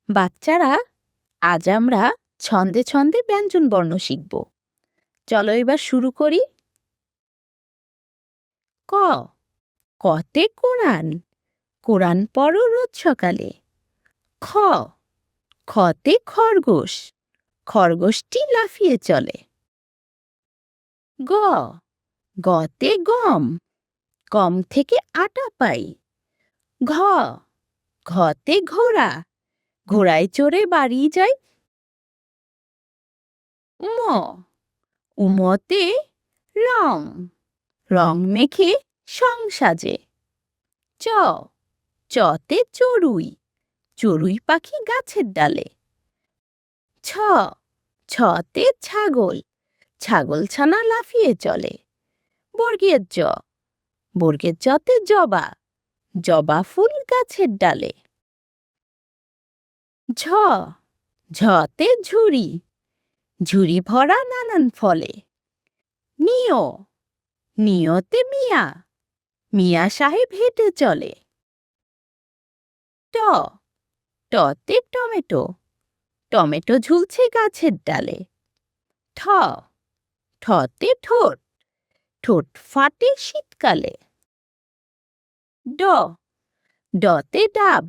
বাচ্চারা, আজ আমরা ছন্দে ছন্দে ব্যঞ্জনবর্ণ শিখব। চলো এবার শুরু করি। ক, কতে কোরআন, কোরআন পড়ো রোজ সকালে। খ, খতে খরগোশ, খরগোশটি লাফিয়ে চলে। গ, গতে গম, গম থেকে আটা পাই। ঘ, ঘতে ঘোড়া, ঘোড়ায় চড়ে বাড়ি যায়। উম, উমতে রং, রং মেখে সং সাজে। চ, চতে চড়ুই, চড়ুই পাখি গাছের ডালে। ছ, ছতে ছাগল, ছাগল ছানা লাফিয়ে চলে। বর্গের জ, বর্গের জতে জবা, জবা ফুল গাছের ডালে। ঝ, ঝতে ঝুড়ি, ঝুড়ি ভরা নানান ফলে। নিয়, নিয়তে মিয়া, মিয়া সাহেব হেঁটে চলে। ট, টতে টমেটো, টমেটো ঝুলছে গাছের ডালে। ঠ, ঠতে ঠোঁট, ঠোঁট ফাটে শীতকালে। ড, ডতে ডাব,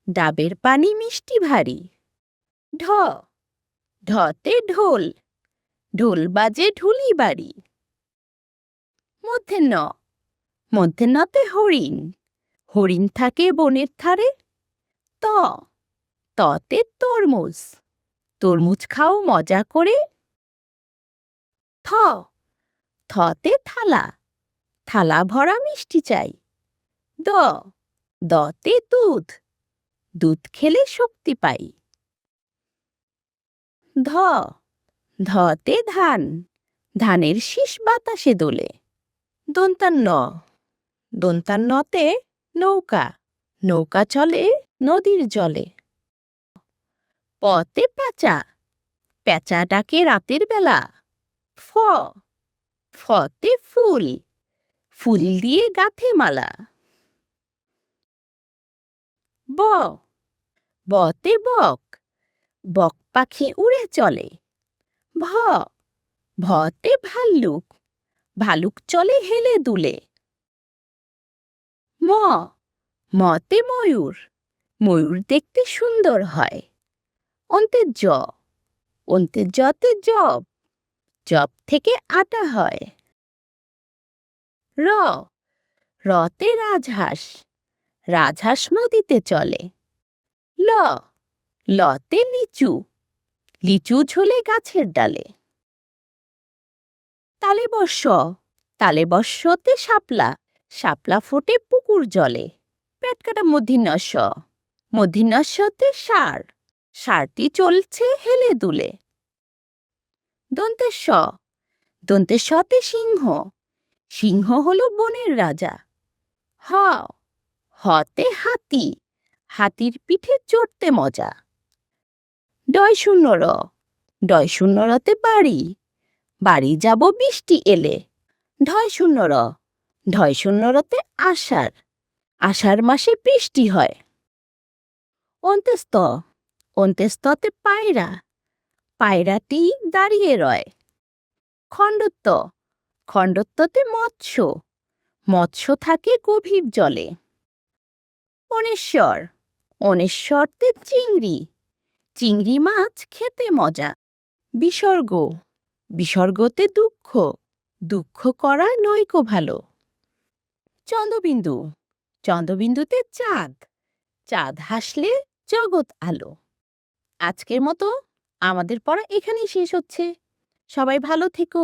ডাবের পানি মিষ্টি ভারী। ঢ, ঢতে ঢোল, ঢোল বাজে ঢুলি বাড়ি। মধ্যে ন, মধ্যে নতে হরিণ, হরিণ থাকে বনের ধারে। ত, ততে তরমুজ, তরমুজ খাও মজা করে। থ, থতে থালা, থালা ভরা মিষ্টি চাই। দ, দতে দুধ, দুধ খেলে শক্তি পাই। ধ, ধতে ধান, ধানের শীষ বাতাসে দোলে। দন্তান্ন, দন্তান্নতে নৌকা, নৌকা চলে নদীর জলে। পতে পেঁচা, পেঁচা ডাকে রাতের বেলা। ফ, ফতে ফুল, ফুল দিয়ে গাঁথে মালা। ব, বতে বক, বক পাখি উড়ে চলে। ভ, ভতে ভাল্লুক, ভালুক চলে হেলে দুলে। ম, মতে ময়ূর, ময়ূর দেখতে সুন্দর হয়। অন্তের জ, অন্তের জতে জব, জব থেকে আটা হয়। র, রতে রাজহাঁস, রাজহাঁস নদীতে চলে। ল, লতে লিচু, লিচু ঝোলে গাছের ডালে। তালে বর্ষ, তালে বর্ষতে শাপলা, শাপলা ফোটে পুকুর জলে। পেট কাটা মূর্ধন্য ষ, মূর্ধন্য ষতে ষাঁড়, ষাঁড়টি চলছে হেলে দুলে। দন্তের স, দন্তের সতে সিংহ, সিংহ হলো বনের রাজা। হ, হতে হাতি, হাতির পিঠে চড়তে মজা। ডয় শূন্য র, ডয় শূন্য রতে বাড়ি, বাড়ি যাব বৃষ্টি এলে। ঢয় শূন্য র, ঢয় শূন্য রতে আষাঢ়, আষাঢ় মাসে বৃষ্টি হয়। অন্তেস্ত, অন্তেস্ততে পায়রা, পায়রাটি দাঁড়িয়ে রয়। খণ্ডত্ব, খণ্ডত্বতে মৎস্য, মৎস্য থাকে গভীর জলে। অনেশ্বর, অনেশ্বরতে চিংড়ি, চিংড়ি মাছ খেতে মজা। বিসর্গ, বিসর্গতে দুঃখ, দুঃখ করা নয়কো ভালো। চন্দ্রবিন্দু, চন্দ্রবিন্দুতে চাঁদ, চাঁদ হাসলে জগৎ আলো। আজকের মতো আমাদের পড়া এখানেই শেষ হচ্ছে। সবাই ভালো থেকো।